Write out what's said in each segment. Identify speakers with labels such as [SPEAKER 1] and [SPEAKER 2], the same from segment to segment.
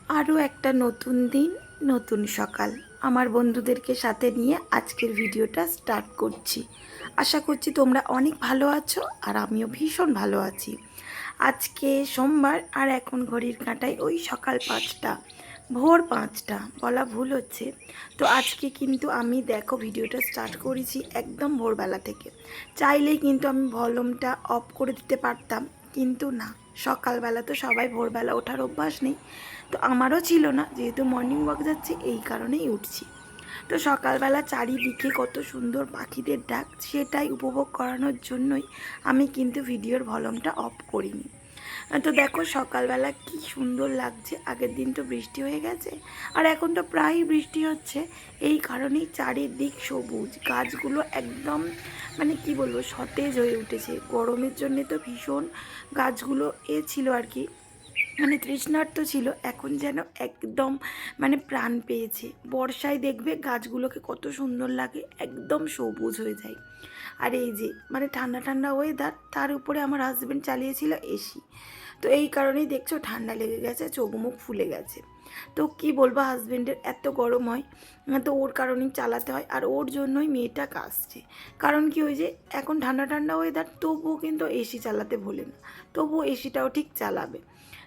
[SPEAKER 1] আরও একটা নতুন দিন, নতুন সকাল। আমার বন্ধুদেরকে সাথে নিয়ে আজকের ভিডিওটা স্টার্ট করছি। আশা করছি তোমরা অনেক ভালো আছো আর আমিও ভীষণ ভালো আছি। আজকে সোমবার আর এখন ঘড়ির কাঁটায় ওই সকাল 5টা, ভোর 5টা বলা ভুল হচ্ছে। তো আজকে কিন্তু আমি দেখো ভিডিওটা স্টার্ট করেছি একদম ভোরবেলা থেকে। চাইলেই কিন্তু আমি ভলিউমটা অফ করে দিতে পারতাম, কিন্তু না, সকালবেলা তো সবাই ভোরবেলা ওঠার অভ্যাস নেই। তো আমারও ছিল না, যেহেতু মর্নিং ওয়াক যাচ্ছি এই কারণেই উঠছি। তো সকালবেলা চারিদিকে কত সুন্দর পাখিদের ডাক, সেটাই উপভোগ করানোর জন্যই আমি কিন্তু ভিডিওর ভলিউমটা অফ করিনি। তো দেখো সকালবেলা কি সুন্দর লাগছে। আগের দিন তো বৃষ্টি হয়ে গেছে আর এখন তো প্রায়ই বৃষ্টি হচ্ছে। এই কারণেই চারিদিক সবুজ, গাছগুলো একদম মানে কি বলবো সতেজ হয়ে উঠেছে। গরমের জন্যে তো ভীষণ গাছগুলো ছিল আর কি, মানে তৃষ্ণার্ত ছিল, এখন যেন একদম মানে প্রাণ পেয়েছে। বর্ষায় দেখবে গাছগুলোকে কত সুন্দর লাগে, একদম সবুজ হয়ে যায়। আর এই যে মানে ঠান্ডা ঠান্ডা ওয়েদার, তার উপরে আমার হাজব্যান্ড চালিয়েছিল এসি। তো এই কারণেই দেখছো ঠান্ডা লেগে গেছে, চোখ মুখ ফুলে গেছে। তো কি বলবো, হাজব্যান্ডের এত গরম হয়, তো ওর কারণেই চালাতে হয় আর ওর জন্যই মেয়েটা কাশছে। কারণ কি, ওই যে এখন ঠান্ডা ঠান্ডা ওয়েদার, তবুও কিন্তু এসি চালাতে ভোলে না, তবুও এসিটাও ঠিক চালাবে।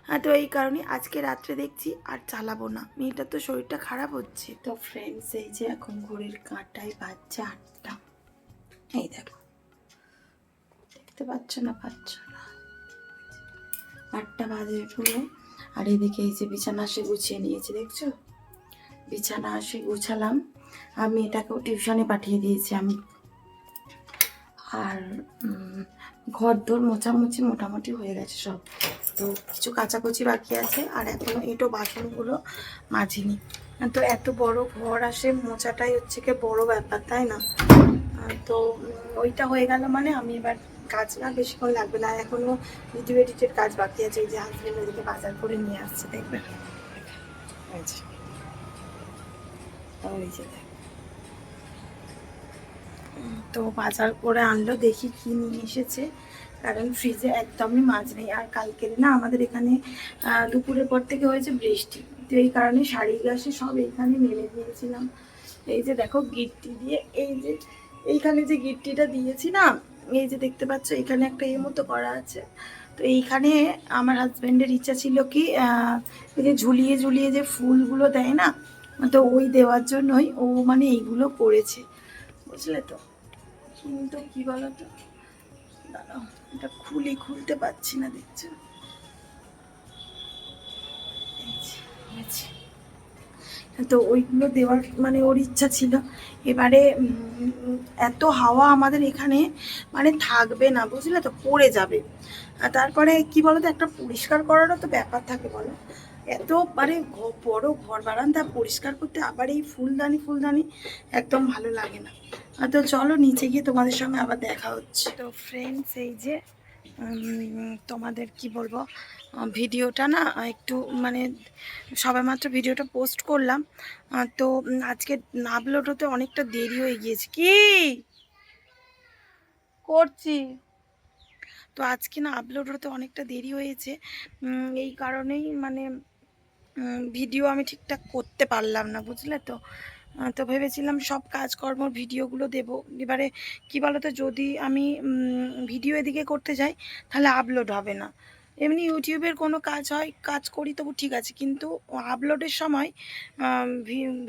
[SPEAKER 1] হ্যাঁ, তো এই কারণে আজকে রাত্রে দেখছি আর চালাবো না, মেয়েটার তো শরীরটা খারাপ হচ্ছে। তো ফ্রেন্ডস, এই যে এখন ঘড়ির কাঁটায় বাজছে 8টা। এই দেখো, দেখতে পাচ্ছ না? 8টা বাজে পুরো। আর এদিকে এই যে বিছানা আসে গুছিয়ে নিয়েছি, দেখছো? বিছানা আসে গুছালাম, আমি এটাকেও টিউশনে পাঠিয়ে দিয়েছি আমি। আর ঘর দোর মোছামুছি মোটামুটি হয়ে গেছে সব। তো কিছু কাচাকুচি বাকি আছে, আর এখনও এঁটো বাসনগুলো মাজিনি। তো এত বড় ঘর আসে, মোছাটাই হচ্ছে কি বড় ব্যাপার, তাই না? তো ওইটা হয়ে গেল মানে আমি এবার কাজ না বেশিক্ষণ লাগবে না। এখনও ভিডিও এডিটের কাজ বাকি আছে। এই যে হাজবেন্ড ওইদিকে বাজার করে নিয়ে আসছে, দেখবেন। ওই যে তো বাজার করে আনলো, দেখি কি নিয়ে এসেছে। কারণ ফ্রিজে একদমই মাছ নেই। আর কালকের না আমাদের এখানে দুপুরের পর থেকে হয়েছে বৃষ্টি, তো এই কারণে শাড়ি গাছে সব এইখানে মেলে দিয়েছিলাম। এই যে দেখো গিট্টি দিয়ে, এই যে এইখানে যে গিট্টিটা দিয়েছি না, এই যে দেখতে পাচ্ছ এখানে একটা এর মতো করা আছে। তো এইখানে আমার হাজব্যান্ডের ইচ্ছা ছিল কি, এই যে ঝুলিয়ে ঝুলিয়ে যে ফুলগুলো দেয় না, তো ওই দেওয়ার জন্যই ও মানে এইগুলো করেছে, বুঝলে তো। কিন্তু কি বলতো, দাঁড়াও, এটা খুলতে পারছি না, দেখছো? তো ওইগুলো দেওয়ার মানে ওর ইচ্ছা ছিল। এবারে এত হাওয়া আমাদের এখানে মানে থাকবে না, বুঝলে তো, পড়ে যাবে। আর তারপরে কি বলতো, একটা পরিষ্কার করারও তো ব্যাপার থাকে, বলো। এত মানে বড় ঘর বারান্দা পরিষ্কার করতে আবার এই ফুলদানি একদম ভালো লাগে না। তো চলো নিচে গিয়ে তোমাদের সঙ্গে আবার দেখা হচ্ছে। তো ফ্রেন্ডস, এই যে তোমাদের কি বলবো, ভিডিওটা না একটু মানে সবেমাত্র ভিডিওটা পোস্ট করলাম। তো আজকে আপলোড হতে অনেকটা দেরি হয়ে গিয়েছে। কি করছি? তো আজকে না আপলোড হতে অনেকটা দেরি হয়েছে, এই কারণেই মানে ভিডিও আমি ঠিকঠাক করতে পারলাম না, বুঝলে তো। তো ভেবেছিলাম সব কাজকর্মর ভিডিওগুলো দেব। এবারে কি বলতো, যদি আমি ভিডিও এদিকে করতে যাই তাহলে আপলোড হবে না। এমনি ইউটিউবের কোনো কাজ হয়, কাজ করি তবু ঠিক আছে, কিন্তু আপলোডের সময়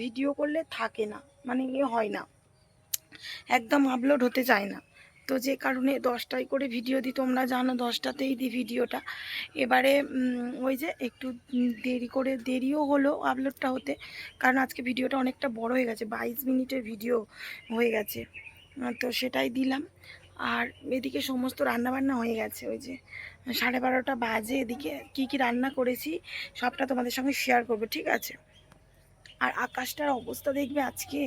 [SPEAKER 1] ভিডিও করলে থাকে না, মানে হয় না, একদম আপলোড হতে চায় না। তো যে কারণে 10টায় করে ভিডিও দিই, তোমরা জানো 10টাতেই দিই ভিডিওটা। এবারে ওই যে একটু দেরিও হলো আপলোডটা হতে, কারণ আজকে ভিডিওটা অনেকটা বড় হয়ে গেছে, 22 মিনিটের ভিডিও হয়ে গেছে। তো সেটাই দিলাম। আর এদিকে সমস্ত রান্নাবান্না হয়ে গেছে, ওই যে 12:30টা বাজে। এদিকে কি কি রান্না করেছি সবটা তোমাদের সঙ্গে শেয়ার করবো, ঠিক আছে? আর আকাশটার অবস্থা দেখবে আজকে।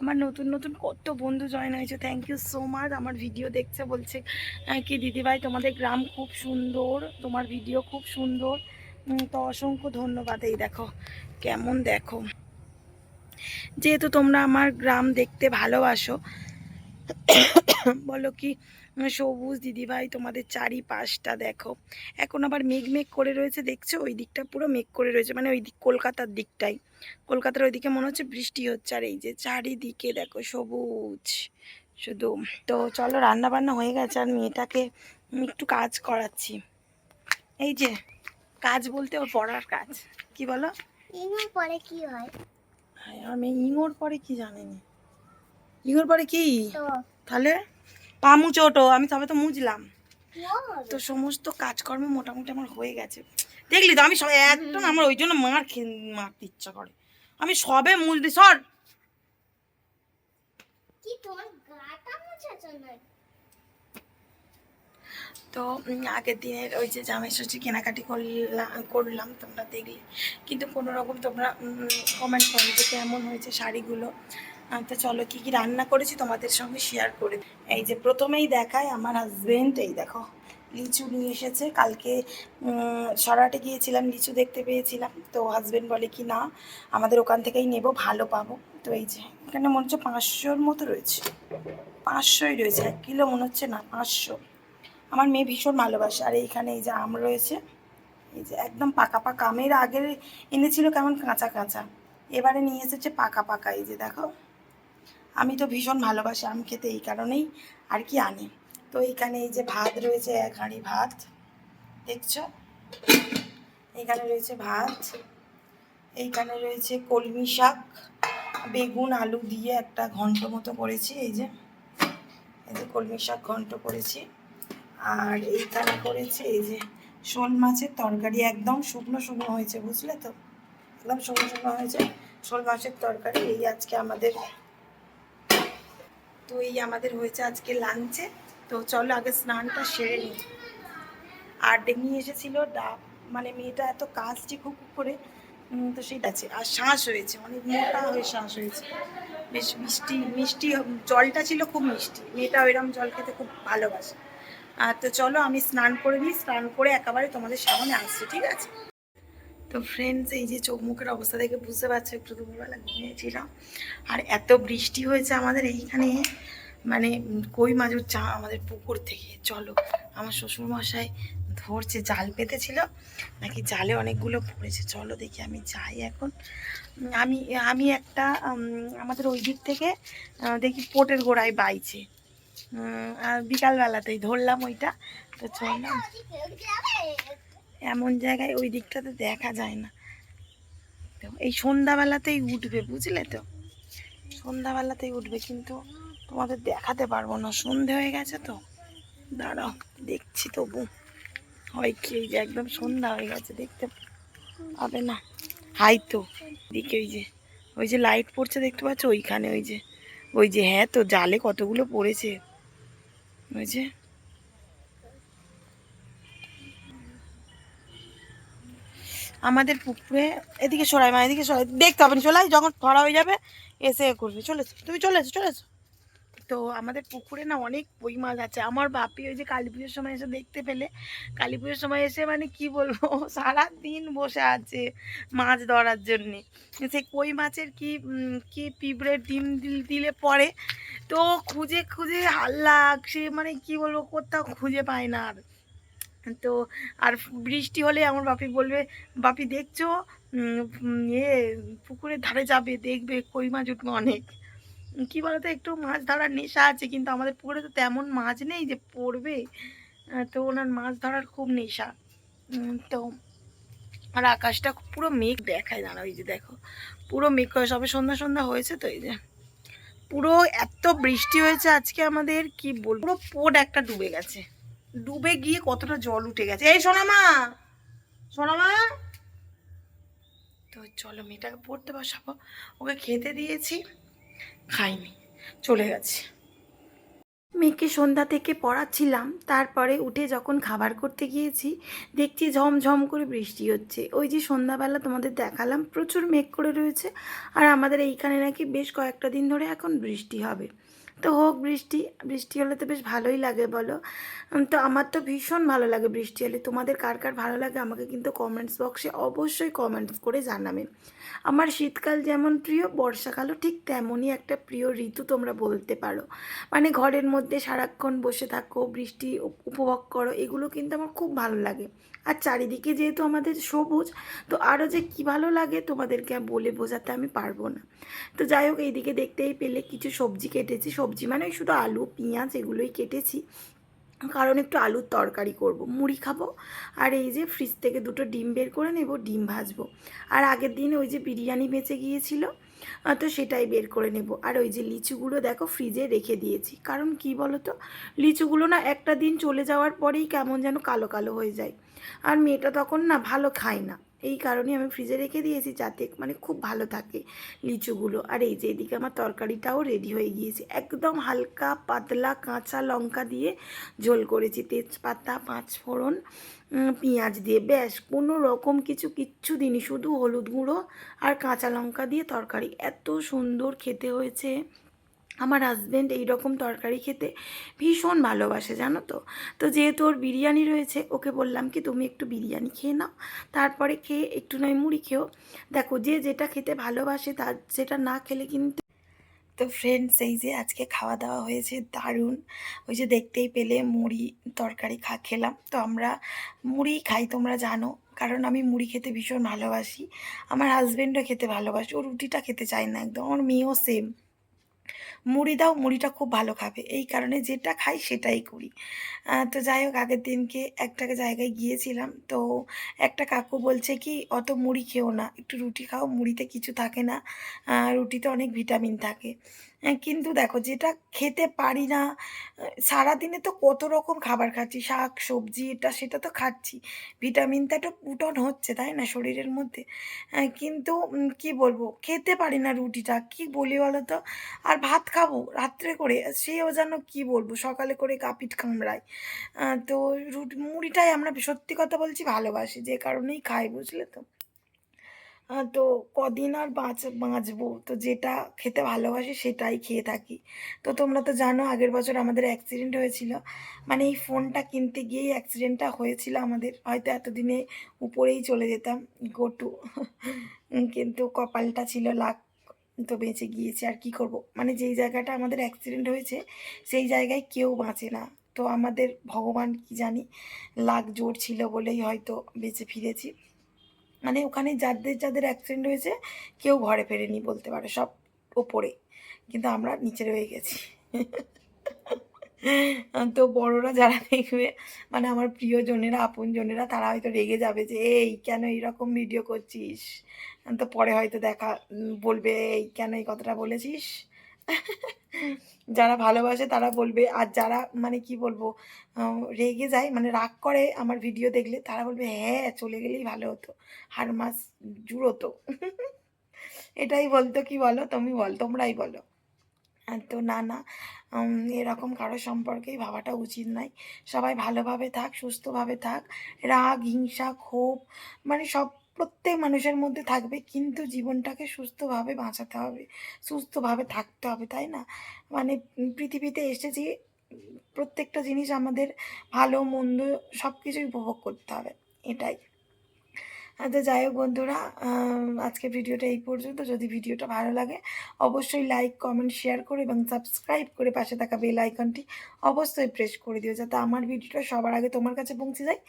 [SPEAKER 1] আমার নতুন নতুন কত বন্ধু জয়েন হয়েছে, থ্যাংক ইউ সো মাচ। আমার ভিডিও দেখছে, বলছে কি দিদিভাই তোমাদের গ্রাম খুব সুন্দর, তোমার ভিডিও খুব সুন্দর। তো অসংখ্য ধন্যবাদ। এই দেখো কেমন, দেখো, যেহেতু তোমরা আমার গ্রাম দেখতে ভালোবাসো, বলো কি সবুজ দিদিভাই তোমাদের চারিপাশটা দেখো। এখন আবার মেঘ মেঘ করে রয়েছে, দেখছো ওই দিকটা পুরো মেঘ করে রয়েছে, মানে ওই দিক কলকাতার দিকটাই, কলকাতার ওইদিকে মনে হচ্ছে বৃষ্টি হচ্ছে। আর এই যে চারিদিকে দেখো সবুজ শুধু। তো চলো, রান্না বান্না হয়ে গেছে আর মেয়েটাকে একটু কাজ করাচ্ছি। এই যে কাজ বলতে ওর পড়ার কাজ। কি বলো?
[SPEAKER 2] ইঙোর পরে কি হয়?
[SPEAKER 1] আমি ইঙোর পরে কি জানিনি। ইঙোর পরে কি?
[SPEAKER 2] তো
[SPEAKER 1] তাহলে পা মুছো ওঠো, আমি তবে তো মুছলাম। তো সমস্ত কাজকর্ম মোটামুটি আমার হয়ে গেছে। দেখলি তো আমি সবাই একদম, আমার ওই জন্য মারতে ইচ্ছা করে। আমি সবে মুছলি সর।
[SPEAKER 2] কি তোমার গাটা মোছার জন্য?
[SPEAKER 1] তো আগের দিনের ওই যে জামাই ষষ্ঠী কেনাকাটি করলাম তোমরা দেখলে, কিন্তু কোনো রকম তোমরা কমেন্ট করো যে কেমন হয়েছে শাড়িগুলো। তো চলো কী কী রান্না করেছি তোমাদের সঙ্গে শেয়ার করে। এই যে প্রথমেই দেখায় আমার হাজবেন্ড, এই দেখো লিচু নিয়ে এসেছে। কালকে সরাটে গিয়েছিলাম, লিচু দেখতে পেয়েছিলাম, তো হাজবেন্ড বলে কি না আমাদের ওখান থেকেই নেব, ভালো পাবো। তো এই যে এখানে মনে হচ্ছে 500-র মতো রয়েছে, 500ই রয়েছে, 1 কিলো মনে হচ্ছে না, 500। আমার মেয়ে ভীষণ ভালোবাসে। আর এইখানে এই যে আম রয়েছে, এই যে একদম পাকা পাকা আমের, আগের এনেছিল কেমন কাঁচা কাঁচা, এবারে নিয়ে এসেছে পাকা পাকা। এই যে দেখো, আমি তো ভীষণ ভালোবাসি আম খেতে, এই কারণেই আর কি আনি। তো এইখানে এই যে ভাত রয়েছে, 1 হাঁড়ি ভাত দেখছো, এইখানে রয়েছে ভাত, এইখানে রয়েছে কলমি শাক, বেগুন আলু দিয়ে একটা ঘন্ট মতো করেছি। এই যে কলমি শাক ঘন্ট করেছি। আর এইখানে করেছি এই যে শোল মাছের তরকারি, একদম শুকনো শুকনো হয়েছে, বুঝলে তো, একদম শুকনো শুকনো হয়েছে শোল মাছের তরকারি। এই আজকে আমাদের, তো এই আমাদের হয়েছে আজকে লাঞ্চে। তো চলো আগে স্নানটা সেরে নিই। আর নিয়ে এসেছিলো ডাব, মানে মেয়েটা এত কাজটি খুব করে, তো সেইটা আছে। আর শ্বাস হয়েছে, অনেক মোটা হয়ে শ্বাস হয়েছে, বেশ মিষ্টি মিষ্টি জলটা ছিল খুব মিষ্টি, মেয়েটা ওইরকম জল খেতে খুব ভালোবাসে। তো চলো আমি স্নান করে নিই, স্নান করে একেবারে তোমাদের সামনে আসছি, ঠিক আছে? তো ফ্রেন্ডস, এই যে চোখ মুখের অবস্থা দেখে বুঝতে পারছো একটু দুপুরবেলা ঘুমিয়েছিলাম। আর এত বৃষ্টি হয়েছে আমাদের এইখানে, মানে কই মাছ চা আমাদের পুকুর থেকে। চলো, আমার শ্বশুরমশাই ধরছে, জাল পেতেছিল নাকি, জালে অনেকগুলো পড়েছে। চলো দেখি, আমি যাই এখন। আমি আমি একটা আমাদের ওই দিক থেকে দেখি পোটের গোড়ায় বাইছে, আর বিকালবেলাতেই ধরলাম ওইটা। তো চললাম, এমন জায়গায় ওই দিকটাতে দেখা যায় না, তো এই সন্ধ্যাবেলাতেই উঠবে, বুঝলে তো, সন্ধ্যাবেলাতেই উঠবে, কিন্তু তোমাদের দেখাতে পারবো না, সন্ধে হয়ে গেছে তো। দাঁড়াও দেখছি তবু হয় কি, এই যে একদম সন্ধ্যা হয়ে গেছে, দেখতে পাবে না। হাই তো দিকে ওই যে লাইট পড়ছে দেখতে পাচ্ছ ওইখানে, ওই যে হ্যাঁ, তো জালে কতগুলো পড়েছে, ওই যে আমাদের পুকুরে। এদিকে সরাই মা, এদিকে সরাই, দেখতে হবে না, চলাই যখন ধরা হয়ে যাবে এসে করবে। চলেছো তুমি, চলেছো চলেছো। তো আমাদের পুকুরে না অনেক কই মাছ আছে। আমার বাপি ওই যে কালী পুজোর সময় এসে দেখতে পেলে, কালী পুজোর সময় এসে মানে কি বলবো, সারা দিন বসে আছে মাছ ধরার জন্যে। সেই কই মাছের কি পিঁপড়ে ডিম দিলে পরে, তো খুঁজে খুঁজে হাল্লা, সে মানে কি বলবো, কোথাও খুঁজে পায় না। আর তো আর বৃষ্টি হলে আমার বাপি বলবে, বাপি দেখছো পুকুরের ধারে যাবে, দেখবে কই মাছ উঠবে অনেক। কী বলতো, একটু মাছ ধরার নেশা আছে, কিন্তু আমাদের পুকুরে তো তেমন মাছ নেই যে পড়বে। তো ওনার মাছ ধরার খুব নেশা। তো আর আকাশটা পুরো মেঘ দেখায়, জানো ওই যে দেখো পুরো মেঘ করে, সবে সন্ধ্যা সন্ধ্যা হয়েছে তো, এই যে পুরো এত বৃষ্টি হয়েছে আজকে আমাদের, কি বলবো, পুরো পোট একটা ডুবে গেছে, ডুবে গিয়ে কতটা জল উঠে গেছে। এই সোনামা, সোনামা, তো চলো মেয়েটাকে পড়তে বসাবো, ওকে খেতে দিয়েছি, খাইনি, চলে গেছে। মেয়েকে সন্ধ্যা থেকে পড়াচ্ছিলাম, তারপরে উঠে যখন খাবার করতে গিয়েছি দেখছি ঝমঝম করে বৃষ্টি হচ্ছে। ওই যে সন্ধ্যাবেলা তোমাদের দেখালাম প্রচুর মেঘ করে রয়েছে, আর আমাদের এইখানে নাকি বেশ কয়েকটা দিন ধরে এখন বৃষ্টি হবে। তো হোক বৃষ্টি, বৃষ্টি হলে তো বেশ ভালোই লাগে বলো। তো আমার তো ভীষণ ভালো লাগে বৃষ্টি হলে। তোমাদের কার কার ভালো লাগে আমাকে কিন্তু কমেন্টস বক্সে অবশ্যই কমেন্টস করে জানাবে। আমার শীতকাল যেমন প্রিয়, বর্ষাকালও ঠিক তেমনই একটা প্রিয় ঋতু তোমরা বলতে পারো। মানে ঘরের মধ্যে সারাক্ষণ বসে থাকো, বৃষ্টি উপভোগ করো, এগুলো কিন্তু আমার খুব ভালো লাগে। আর চারিদিকে যেহেতু আমাদের সবুজ, তো আরও যে কী ভালো লাগে তোমাদেরকে বলে বোঝাতে আমি পারবো না। তো যাই হোক, এইদিকে দেখতেই পেলে কিছু সবজি কেটেছি, সবজি মানে ওই শুধু আলু পেঁয়াজ এগুলোই কেটেছি, কারণ একটু আলুর তরকারি করব, মুড়ি খাবো। আর এই যে ফ্রিজ থেকে দুটো ডিম বের করে নেব, ডিম ভাজবো। আর আগের দিন ওই যে বিরিয়ানি বেঁচে গিয়েছিল, তো সেটাই বের করে নেব। আর ওই যে লিচুগুলো দেখো ফ্রিজে রেখে দিয়েছি, কারণ কি বলো তো, লিচুগুলো না একটা দিন চলে যাওয়ার পরেই কেমন যেন কালো কালো হয়ে যায়, আর মেয়েটা তখন না ভালো খায় না। এই কারণে আমি ফ্রিজে রেখে দিয়েছি, যাতে মানে খুব ভালো থাকে লিচুগুলো। আর এই যে এদিকে আমার তরকারিটাও রেডি হয়ে গিয়েছে, একদম হালকা পাতলা কাঁচা লঙ্কা দিয়ে ঝোল করেছি, তেজপাতা পাঁচফোড়ন পেঁয়াজ দিয়ে, ব্যাস কোনো রকম কিচ্ছু দিনই, শুধু হলুদ গুঁড়ো আর কাঁচা লঙ্কা দিয়ে তরকারি, এত সুন্দর খেতে হয়েছে। আমার হাজব্যান্ড এই রকম তরকারি খেতে ভীষণ ভালোবাসে জানো তো। তো যেহেতু ওর বিরিয়ানি রয়েছে, ওকে বললাম কি তুমি একটু বিরিয়ানি খেয়ে নাও, তারপরে খেয়ে একটু নয় মুড়ি খেও। দেখো যে যেটা খেতে ভালোবাসে তার সেটা না খেলে কিন্তু। তো ফ্রেন্ডস, এই যে আজকে খাওয়া দাওয়া হয়েছে দারুণ। ওই যে দেখতেই পেলে মুড়ি তরকারি খেলাম। তো আমরা মুড়ি খাই তোমরা জানো, কারণ আমি মুড়ি খেতে ভীষণ ভালোবাসি। আমার হাজব্যান্ডও খেতে ভালোবাসে, ও রুটিটা খেতে চায় না একদম, আমার মেয়েও সেম। মুড়ি দাও, মুড়িটা খুব ভালো খাবে, এই কারণে যেটা খাই সেটাই করি। তো যাই হোক, আগের দিনকে একটা জায়গায় গিয়েছিলাম, তো একটা কাকু বলছে কি অত মুড়ি খেও না, একটু রুটি খাও, মুড়িতে কিছু থাকে না, রুটিতে অনেক ভিটামিন থাকে। কিন্তু দেখো যেটা খেতে পারি না, সারাদিনে তো কত রকম খাবার খাচ্ছি, শাক সবজি এটা সেটা তো খাচ্ছি, ভিটামিনটা তো পুটন হচ্ছে তাই না শরীরের মধ্যে। কিন্তু কি বলবো, খেতে পারি না রুটিটা, কি বলি বলো তো। আর ভাত খাবো রাত্রে করে, সেও যেন কি বলবো সকালে করে কাপিঠ কামড়ায়। তো মুড়িটাই আমরা সত্যি কথা বলছি ভালোবাসি, যে কারণেই খাই, বুঝলে তো। তো কদিন আর বাঁচবো, তো যেটা খেতে ভালোবাসি সেটাই খেয়ে থাকি। তো তোমরা তো জানো আগের বছর আমাদের অ্যাক্সিডেন্ট হয়েছিল, মানে এই ফোনটা কিনতে গিয়েই অ্যাক্সিডেন্টটা হয়েছিল আমাদের, হয়তো এতদিনে উপরেই চলে যেতাম গোটু। কিন্তু কপালটা ছিল লাক, তো বেঁচে গিয়েছে। আর কি করব, মানে যেই জায়গাটা আমাদের অ্যাক্সিডেন্ট হয়েছে সেই জায়গায় কেউ বাঁচে না। তো আমাদের ভগবান কি জানি লাক জোর ছিল বলেই হয়তো বেঁচে ফিরেছি। মানে ওখানে যাদের যাদের অ্যাক্সিডেন্ট হয়েছে কেউ ঘরে ফেরেনি বলতে পারে, সব ওপরে, কিন্তু আমরা নিচে রয়ে গেছি। তো বড়রা যারা দেখবে, মানে আমার প্রিয়জনেরা আপনজনেরা, তারা হয়তো রেগে যাবে যে এই কেন এইরকম ভিডিও করছিস। তো পরে হয়তো বলবে এই কেন এই কথাটা বলেছিস। যারা ভালোবাসে তারা বলবে, আর যারা মানে কি বলবো রেগে যায়, মানে রাগ করে আমার ভিডিও দেখলে, তারা বলবে হ্যাঁ চলে গেলেই ভালো হতো, হার মাস জুড়োতো। এটাই বলতো, কি বলো তুমি, তোমরাই বলো। তো না না, এরকম কারো সম্পর্কেই ভাবাটা উচিত নয়। সবাই ভালোভাবে থাক, সুস্থভাবে থাক। রাগ হিংসা ক্ষোভ মানে সব প্রত্যেক মানুষের মধ্যে থাকবে, কিন্তু জীবনটাকে সুস্থভাবে বাঁচাতে হবে, সুস্থভাবে থাকতে হবে, তাই না। মানে পৃথিবীতে এসেছি, প্রত্যেকটা জিনিস আমাদের ভালো মন্দ সব কিছুই উপভোগ করতে হবে, এটাই। তো যাই হোক বন্ধুরা, আজকের ভিডিওটা এই পর্যন্ত। যদি ভিডিওটা ভালো লাগে অবশ্যই লাইক কমেন্ট শেয়ার করে এবং সাবস্ক্রাইব করে পাশে থাকা বেল আইকনটি অবশ্যই প্রেস করে দিও, যাতে আমার ভিডিওটা সবার আগে তোমার কাছে পৌঁছে যায়।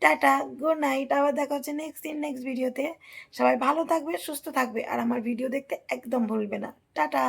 [SPEAKER 1] টাটা, গুড নাইট, আবার দেখা হচ্ছে নেক্সট ভিডিওতে। সবাই ভালো থাকবে, সুস্থ থাকবে, আর আমার ভিডিও দেখতে একদম ভুলবে না। টাটা।